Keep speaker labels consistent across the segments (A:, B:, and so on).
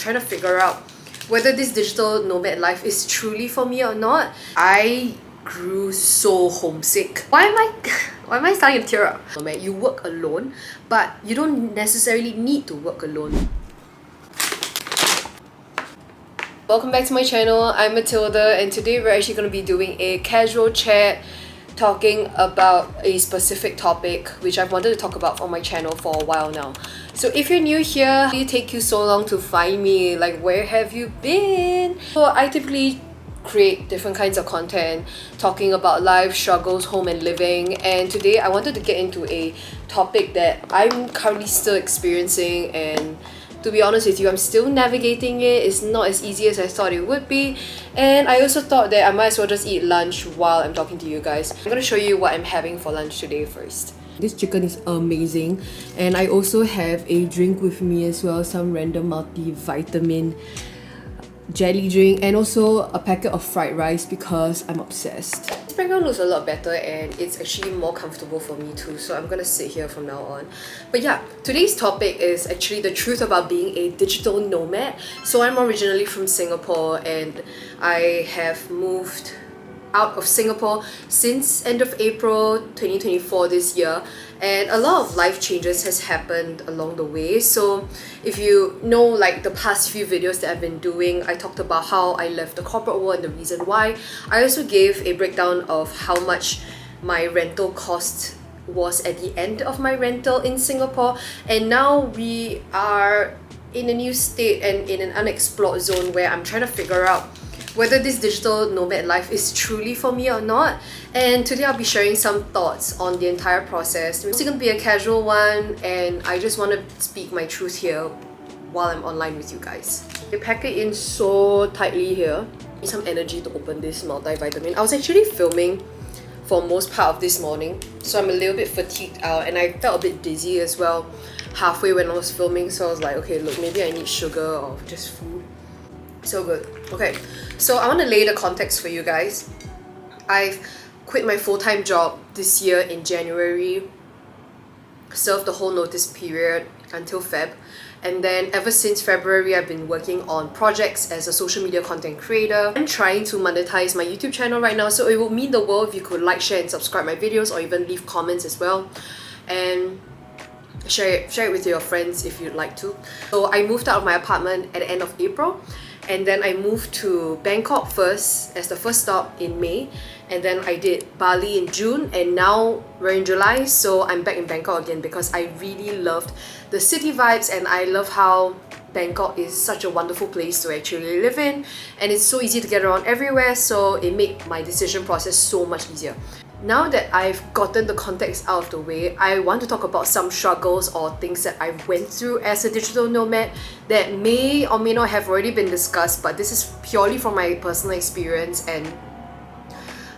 A: trying to figure out whether this digital nomad life is truly for me or not. I grew so homesick. Why am I starting to tear up? Nomad, you work alone, but you don't necessarily need to work alone. Welcome back to my channel. I'm Matilda, and today we're actually going to be doing a casual chat talking about a specific topic which I've wanted to talk about on my channel for a while now. So if you're new here, why did it take you so long to find me? Like, where have you been? So I typically create different kinds of content talking about life, struggles, home and living, and today I wanted to get into a topic that I'm currently still experiencing, and to be honest with you, I'm still navigating it. It's not as easy as I thought it would be. And I also thought that I might as well just eat lunch while I'm talking to you guys. I'm gonna show you what I'm having for lunch today first. This chicken is amazing. And I also have a drink with me as well, some random multivitamin jelly drink, and also a packet of fried rice because I'm obsessed. This background looks a lot better and it's actually more comfortable for me too, so I'm gonna sit here from now on. But yeah, today's topic is actually the truth about being a digital nomad. So I'm originally from Singapore and I have moved out of Singapore since end of April 2024 this year, and a lot of life changes has happened along the way. So if you know, like the past few videos that I've been doing, I talked about how I left the corporate world and the reason why. I also gave a breakdown of how much my rental cost was at the end of my rental in Singapore, and now we are in a new state and in an unexplored zone where I'm trying to figure out whether this digital nomad life is truly for me or not. And today I'll be sharing some thoughts on the entire process. It's going to be a casual one, and I just want to speak my truth here while I'm online with you guys. They pack it in so tightly here. Need some energy to open this multivitamin. I was actually filming for most part of this morning, so I'm a little bit fatigued out, and I felt a bit dizzy as well halfway when I was filming. So I was like, okay, look, maybe I need sugar or just food. So good. Okay, so I want to lay the context for you guys. I've quit my full-time job this year in January, served the whole notice period until Feb, and then ever since February I've been working on projects as a social media content creator. I'm trying to monetize my YouTube channel right now, so it would mean the world if you could like, share and subscribe my videos, or even leave comments as well, and share it with your friends if you'd like to. So I moved out of my apartment at the end of April, and then I moved to Bangkok first as the first stop in May, and then I did Bali in June, and now we're in July, so I'm back in Bangkok again because I really loved the city vibes, and I love how Bangkok is such a wonderful place to actually live in, and it's so easy to get around everywhere, so it made my decision process so much easier. Now that I've gotten the context out of the way, I want to talk about some struggles or things that I went through as a digital nomad that may or may not have already been discussed, but this is purely from my personal experience and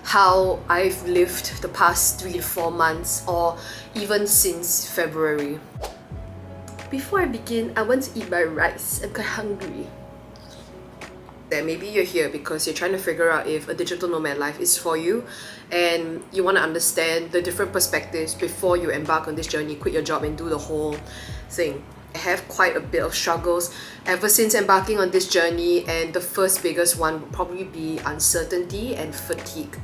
A: how I've lived the past 3 to 4 months, or even since February. Before I begin, I want to eat my rice. I'm quite hungry. That maybe you're here because you're trying to figure out if a digital nomad life is for you, and you want to understand the different perspectives before you embark on this journey, quit your job and do the whole thing. I have quite a bit of struggles ever since embarking on this journey, and the first biggest one would probably be uncertainty and fatigue.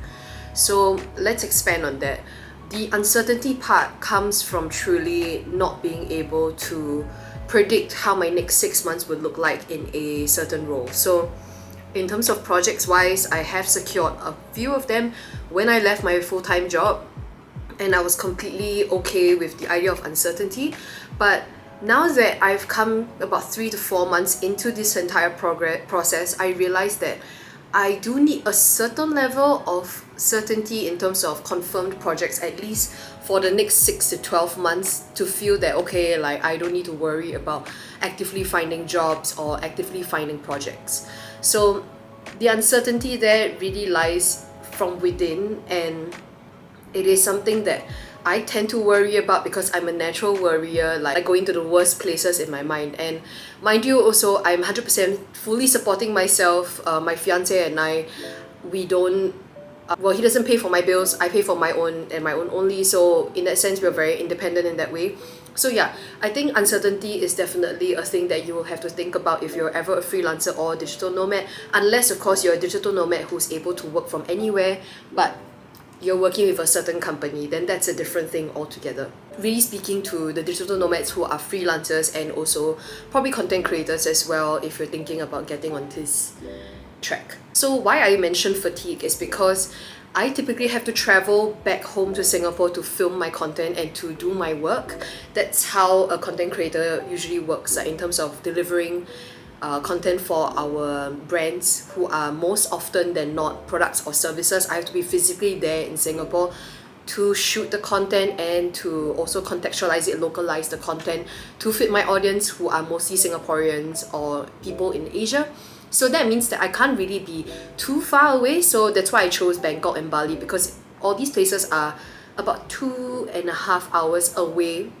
A: So let's expand on that. The uncertainty part comes from truly not being able to predict how my next 6 months would look like in a certain role. So in terms of projects wise, I have secured a few of them when I left my full-time job, and I was completely okay with the idea of uncertainty. But now that I've come about 3 to 4 months into this entire process, I realized that I do need a certain level of certainty in terms of confirmed projects, at least for the next 6 to 12 months, to feel that okay, like I don't need to worry about actively finding jobs or actively finding projects. So the uncertainty there really lies from within, and it is something that I tend to worry about because I'm a natural worrier. Like, I go into the worst places in my mind. And mind you, also I'm 100% fully supporting myself. My fiance and I, we don't well, he doesn't pay for my bills, I pay for my own and my own only, so in that sense we're very independent in that way. So yeah, I think uncertainty is definitely a thing that you will have to think about if you're ever a freelancer or a digital nomad, unless of course you're a digital nomad who's able to work from anywhere, but you're working with a certain company, then that's a different thing altogether. Really speaking to the digital nomads who are freelancers and also probably content creators as well, if you're thinking about getting on this track. So why I mentioned fatigue is because I typically have to travel back home to Singapore to film my content and to do my work. That's how a content creator usually works, in terms of delivering content for our brands who are most often than not products or services. I have to be physically there in Singapore to shoot the content and to also contextualize it, localize the content to fit my audience who are mostly Singaporeans or people in Asia. So that means that I can't really be too far away, so that's why I chose Bangkok and Bali, because all these places are about 2.5 hours away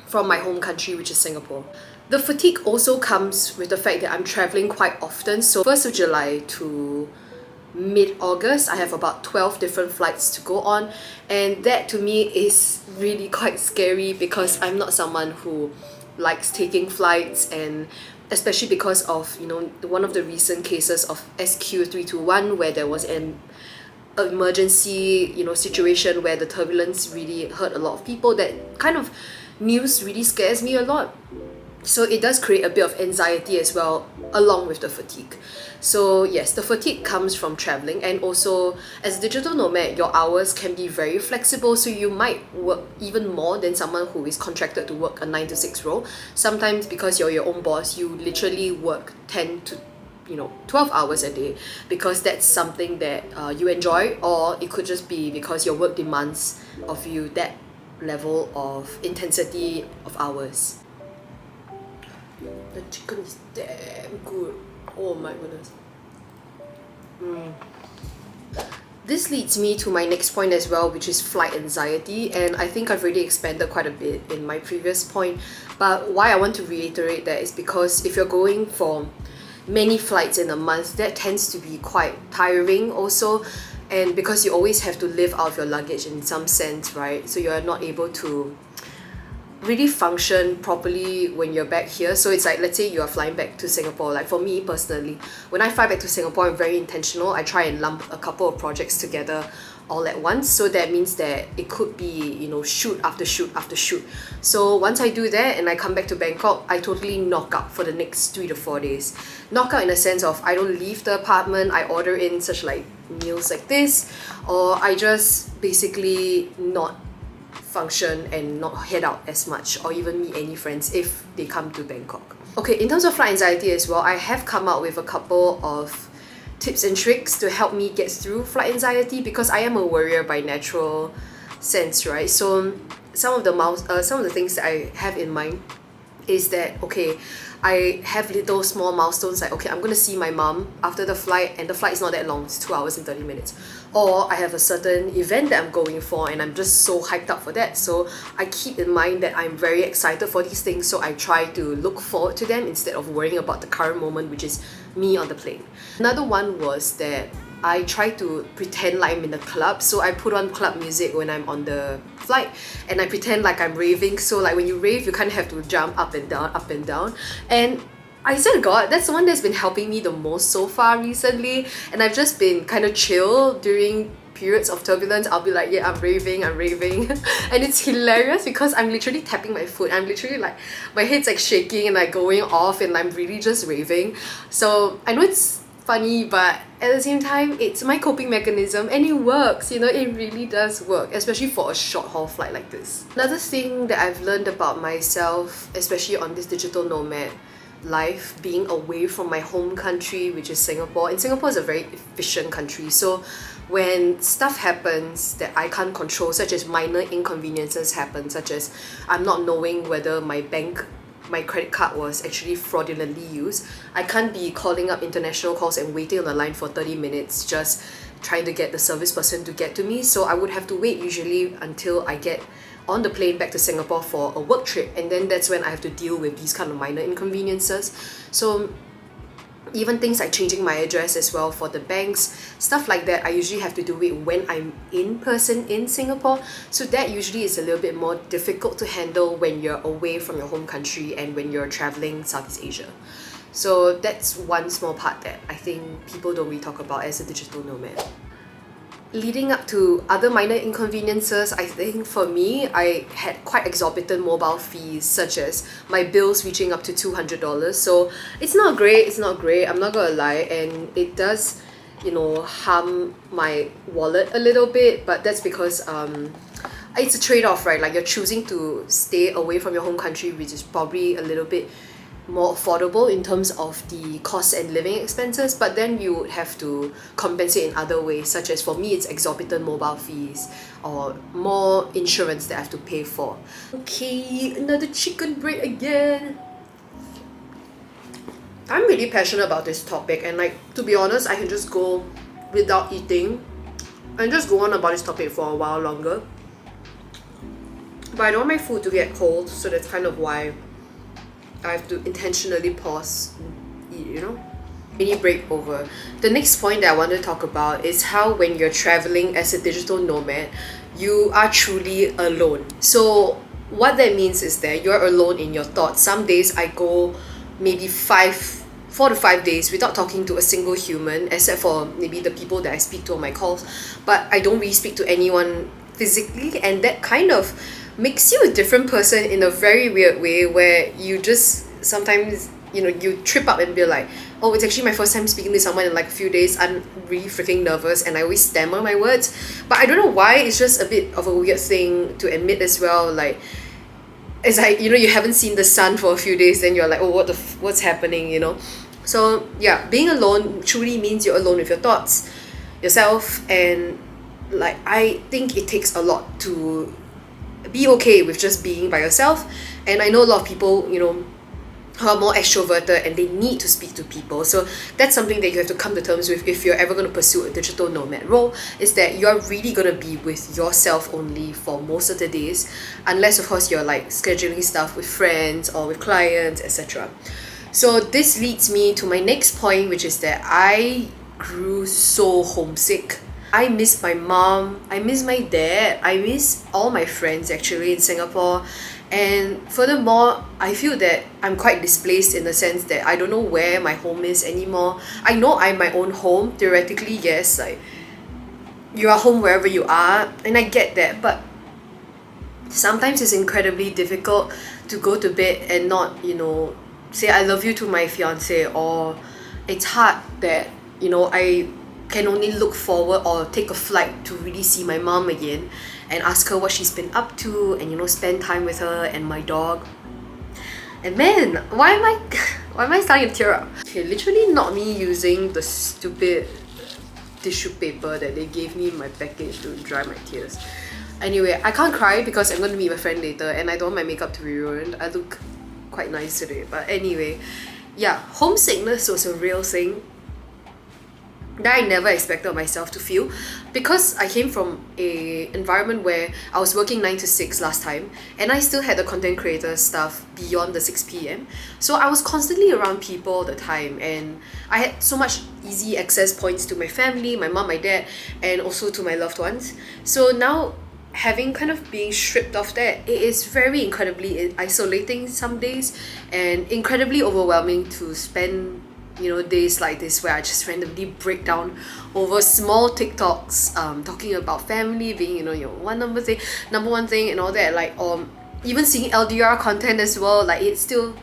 A: from my home country, which is Singapore. The fatigue also comes with the fact that I'm traveling quite often. So 1st of July to mid-August, I have about 12 different flights to go on, and that to me is really quite scary because I'm not someone who likes taking flights, and especially because of, you know, one of the recent cases of SQ321 where there was an emergency, you know, situation where the turbulence really hurt a lot of people. That kind of news really scares me a lot. So it does create a bit of anxiety as well, along with the fatigue. So yes, the fatigue comes from traveling, and also as a digital nomad, your hours can be very flexible, so you might work even more than someone who is contracted to work a 9 to 6 role. Sometimes because you're your own boss, you literally work 10 to 12 hours a day because that's something that you enjoy, or it could just be because your work demands of you that level of intensity of hours. The chicken is damn good. Oh my goodness. This leads me to my next point as well, which is flight anxiety, and I think I've already expanded quite a bit in my previous point, but why I want to reiterate that is because if you're going for many flights in a month, that tends to be quite tiring also, and because you always have to live out of your luggage in some sense, right? So you're not able to really function properly when you're back here. So it's like, let's say you are flying back to Singapore. Like for me personally, when I fly back to Singapore, I'm very intentional. I try and lump a couple of projects together all at once. So that means that it could be, you know, shoot after shoot after shoot. So once I do that and I come back to Bangkok, I totally knock out for the next 3 to 4 days. Knock out in the sense of I don't leave the apartment, I order in such like meals like this, or I just basically not function and not head out as much or even meet any friends if they come to Bangkok. Okay, in terms of flight anxiety as well, I have come up with a couple of tips and tricks to help me get through flight anxiety because I am a worrier by natural sense, right? So some of the things that I have in mind is that, okay, I have little small milestones like, okay, I'm gonna see my mom after the flight, and the flight is not that long, it's 2 hours and 30 minutes. Or I have a certain event that I'm going for and I'm just so hyped up for that. So I keep in mind that I'm very excited for these things, so I try to look forward to them instead of worrying about the current moment, which is me on the plane. Another one was that I try to pretend like I'm in a club, so I put on club music when I'm on the flight and I pretend like I'm raving. So like when you rave, you kind of have to jump up and down, up and down. And I said, God, that's the one that's been helping me the most so far recently. And I've just been kind of chill during periods of turbulence. I'll be like, yeah, I'm raving. And it's hilarious because I'm literally tapping my foot. I'm literally like, my head's like shaking and like going off and I'm really just raving. So I know it's funny, but at the same time, it's my coping mechanism and it works, you know, it really does work, especially for a short haul flight like this. Another thing that I've learned about myself, especially on this digital nomad life, being away from my home country, which is Singapore, and Singapore is a very efficient country, so when stuff happens that I can't control, such as minor inconveniences happen, such as I'm not knowing whether my credit card was actually fraudulently used, I can't be calling up international calls and waiting on the line for 30 minutes just trying to get the service person to get to me. So I would have to wait usually until I get on the plane back to Singapore for a work trip, and then that's when I have to deal with these kind of minor inconveniences. So Even things like changing my address as well for the banks, stuff like that, I usually have to do it when I'm in person in Singapore. So that usually is a little bit more difficult to handle when you're away from your home country and when you're traveling Southeast Asia. So that's one small part that I think people don't really talk about as a digital nomad. Leading up to other minor inconveniences, I think for me, I had quite exorbitant mobile fees, such as my bills reaching up to $200. So it's not great, I'm not gonna lie, and it does, harm my wallet a little bit, but that's because it's a trade-off, right? Like, you're choosing to stay away from your home country, which is probably a little bit more affordable in terms of the cost and living expenses, but then you would have to compensate in other ways, such as for me it's exorbitant mobile fees or more insurance that I have to pay for. Okay, another chicken break again. I'm really passionate about this topic, and to be honest, I can just go without eating and just go on about this topic for a while longer, but I don't want my food to get cold, so that's kind of why I have to intentionally pause, Mini break over. The next point that I want to talk about is how when you're traveling as a digital nomad, you are truly alone. So what that means is that you're alone in your thoughts. Some days I go maybe 4 to 5 days without talking to a single human, except for maybe the people that I speak to on my calls, but I don't really speak to anyone physically, and that kind of makes you a different person in a very weird way, where you just sometimes you trip up and be like, oh, it's actually my first time speaking to someone in a few days. I'm really freaking nervous and I always stammer my words, but I don't know why. It's just a bit of a weird thing to admit as well. It's like, you haven't seen the sun for a few days, then you're like, oh, what's happening, So yeah, being alone truly means you're alone with your thoughts, yourself, and I think it takes a lot to be okay with just being by yourself. And I know a lot of people, who are more extroverted and they need to speak to people. So that's something that you have to come to terms with if you're ever going to pursue a digital nomad role, is that you're really going to be with yourself only for most of the days, unless of course you're scheduling stuff with friends or with clients, etc. So this leads me to my next point, which is that I grew so homesick. I miss my mom, I miss my dad, I miss all my friends actually in Singapore. And furthermore, I feel that I'm quite displaced in the sense that I don't know where my home is anymore. I know I'm my own home, theoretically, yes, you are home wherever you are, and I get that, but sometimes it's incredibly difficult to go to bed and not, say I love you to my fiance, or it's hard that, I can only look forward or take a flight to really see my mom again and ask her what she's been up to, and spend time with her and my dog. And man, why am I starting to tear up? Okay, literally not me using the stupid tissue paper that they gave me in my package to dry my tears. Anyway, I can't cry because I'm going to meet my friend later and I don't want my makeup to be ruined. I look quite nice today, but anyway, yeah, homesickness was a real thing that I never expected myself to feel, because I came from a environment where I was working 9 to 6 last time, and I still had the content creator stuff beyond the 6 p.m. So I was constantly around people all the time, and I had so much easy access points to my family, my mom, my dad, and also to my loved ones. So now, having kind of being stripped of that, it is very incredibly isolating some days, and incredibly overwhelming to spend days like this where I just randomly break down over small TikToks talking about family being your number one thing and all that, or even seeing LDR content as well. It still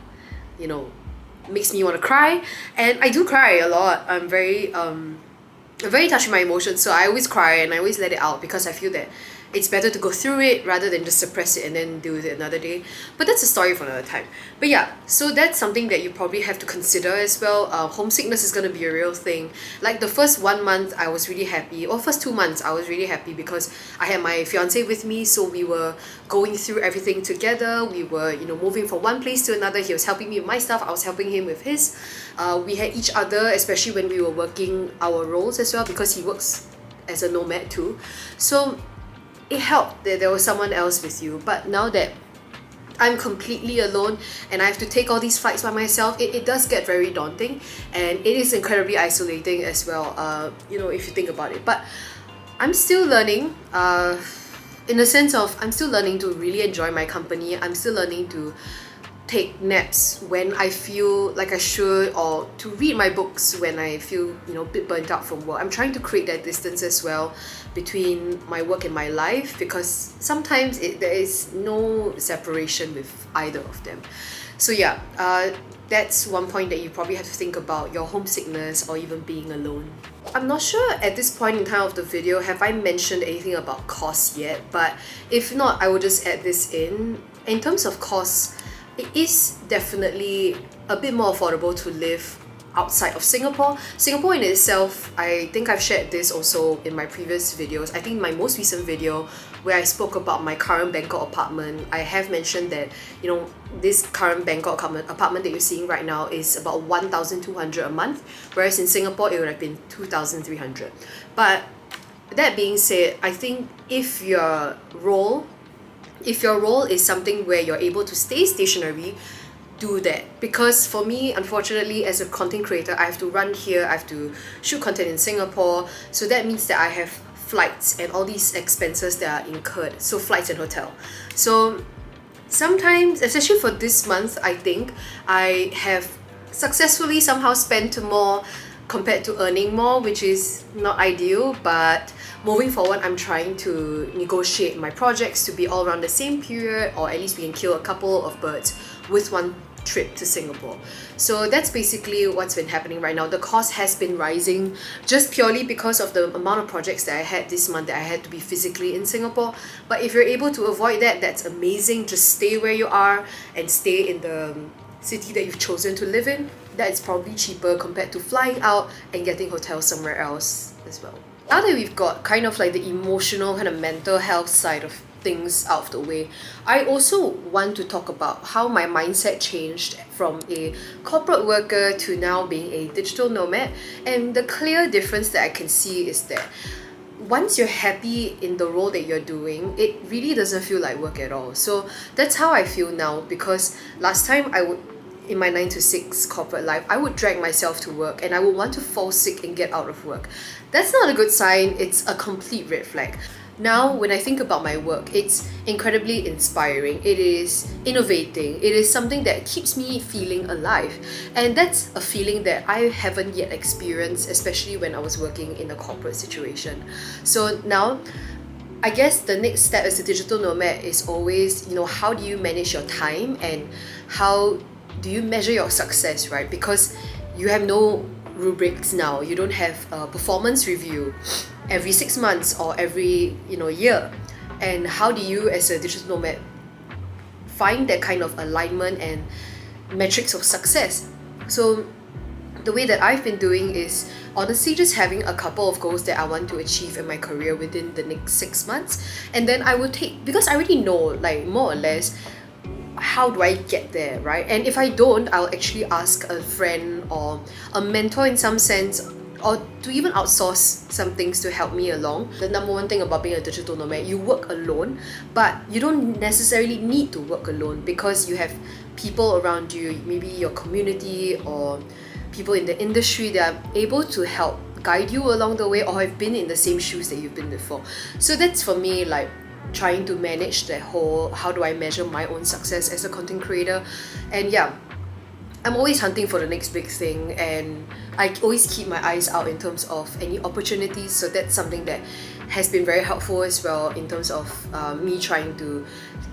A: makes me want to cry, and I do cry a lot. I'm very touched with my emotions, so I always cry and I always let it out, because I feel that it's better to go through it rather than just suppress it and then deal with it another day. But that's a story for another time. But yeah, so that's something that you probably have to consider as well. Homesickness is going to be a real thing. The first 1 month I was really happy, or first 2 months I was really happy, because I had my fiance with me, so we were going through everything together. We were moving from one place to another. He was helping me with my stuff, I was helping him with his. We had each other, especially when we were working our roles as well, because he works as a nomad too. So it helped that there was someone else with you. But now that I'm completely alone and I have to take all these flights by myself, it does get very daunting, and it is incredibly isolating as well, you know, if you think about it. But I'm still learning, in the sense of I'm still learning to really enjoy my company. I'm still learning to take naps when I feel like I should, or to read my books when I feel, you know, a bit burnt out from work. I'm trying to create that distance as well between my work and my life, because sometimes there is no separation with either of them. So yeah, that's one point that you probably have to think about, your homesickness or even being alone. I'm not sure at this point in time of the video have I mentioned anything about costs yet, but if not, I will just add this in. In terms of costs, it is definitely a bit more affordable to live outside of Singapore. Singapore in itself, I think I've shared this also in my previous videos. I think my most recent video where I spoke about my current Bangkok apartment, I have mentioned that, you know, this current Bangkok apartment that you're seeing right now is about 1,200 a month, whereas in Singapore it would have been 2,300. But that being said, I think if your role is something where you're able to stay stationary, do that. Because for me, unfortunately, as a content creator, I have to run here, I have to shoot content in Singapore, so that means that I have flights and all these expenses that are incurred, so flights and hotel. So sometimes, especially for this month, I think I have successfully somehow spent more compared to earning more, which is not ideal. But moving forward, I'm trying to negotiate my projects to be all around the same period, or at least we can kill a couple of birds with one trip to Singapore. So that's basically what's been happening right now. The cost has been rising just purely because of the amount of projects that I had this month that I had to be physically in Singapore. But if you're able to avoid that, that's amazing. Just stay where you are and stay in the city that you've chosen to live in. That is probably cheaper compared to flying out and getting hotels somewhere else as well. Now that we've got kind of like the emotional, kind of mental health side of things out of the way, I also want to talk about how my mindset changed from a corporate worker to now being a digital nomad. And the clear difference that I can see is that once you're happy in the role that you're doing, it really doesn't feel like work at all. So that's how I feel now, because last time in my 9 to 6 corporate life, I would drag myself to work and I would want to fall sick and get out of work. That's not a good sign, it's a complete red flag. Now, when I think about my work, it's incredibly inspiring. It is innovating. It is something that keeps me feeling alive. And that's a feeling that I haven't yet experienced, especially when I was working in a corporate situation. So now, I guess the next step as a digital nomad is always, you know, how do you manage your time and how do you measure your success, right? Because you have no rubrics now. You don't have a performance review every 6 months or every, you know, year. And how do you as a digital nomad find that kind of alignment and metrics of success? So the way that I've been doing is honestly just having a couple of goals that I want to achieve in my career within the next 6 months, and then I will take, because I already know, like, more or less how do I get there, right? And if I don't, I'll actually ask a friend or a mentor in some sense, or to even outsource some things to help me along. The number one thing about being a digital nomad, you work alone, but you don't necessarily need to work alone because you have people around you, maybe your community or people in the industry that are able to help guide you along the way or have been in the same shoes that you've been before. So that's for me, like, trying to manage that whole, how do I measure my own success as a content creator. And yeah, I'm always hunting for the next big thing, and I always keep my eyes out in terms of any opportunities. So that's something that has been very helpful as well in terms of me trying to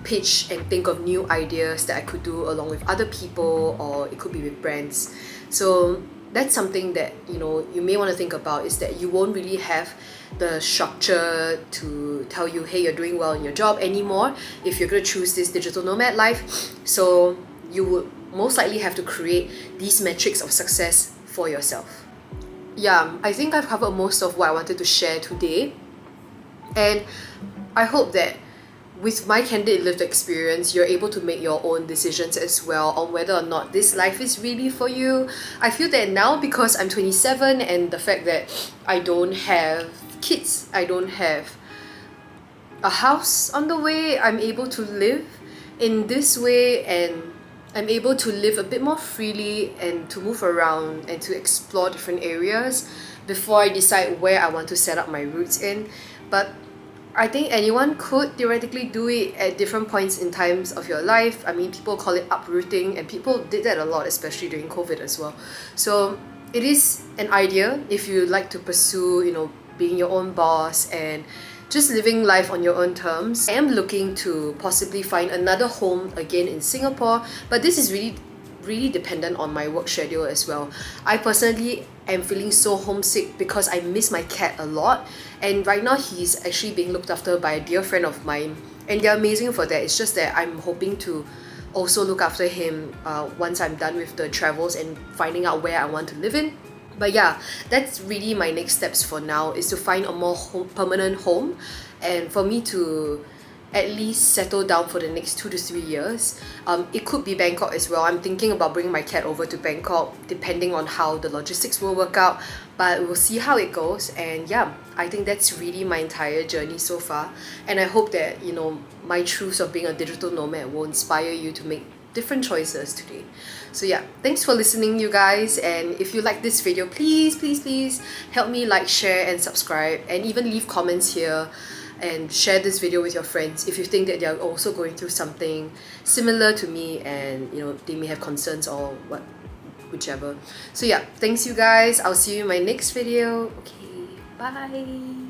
A: pitch and think of new ideas that I could do along with other people, or it could be with brands. So that's something that, you know, you may want to think about, is that you won't really have the structure to tell you, hey, you're doing well in your job anymore if you're going to choose this digital nomad life. So you would most likely have to create these metrics of success for yourself. Yeah, I think I've covered most of what I wanted to share today, and I hope that with my candid lived experience, you're able to make your own decisions as well on whether or not this life is really for you. I feel that now, because I'm 27 and the fact that I don't have kids, I don't have a house on the way, I'm able to live in this way, and I'm able to live a bit more freely and to move around and to explore different areas before I decide where I want to set up my roots in. But I think anyone could theoretically do it at different points in times of your life. I mean, people call it uprooting, and people did that a lot, especially during COVID as well. So it is an idea if you like to pursue, being your own boss and just living life on your own terms. I am looking to possibly find another home again in Singapore, but this is really dependent on my work schedule as well. I personally am feeling so homesick because I miss my cat a lot, and right now he's actually being looked after by a dear friend of mine, and they're amazing for that. It's just that I'm hoping to also look after him once I'm done with the travels and finding out where I want to live in. But yeah, that's really my next steps for now, is to find a more permanent home, and for me to at least settle down for the next 2 to 3 years. It could be Bangkok as well. I'm thinking about bringing my cat over to Bangkok, depending on how the logistics will work out, but we'll see how it goes. And yeah, I think that's really my entire journey so far, and I hope that my truths of being a digital nomad will inspire you to make different choices today. So yeah, thanks for listening, you guys, and if you like this video, please help me like, share and subscribe, and even leave comments here and share this video with your friends if you think that they're also going through something similar to me, and they may have concerns or whichever. So yeah, thanks you guys. I'll see you in my next video. Okay, bye.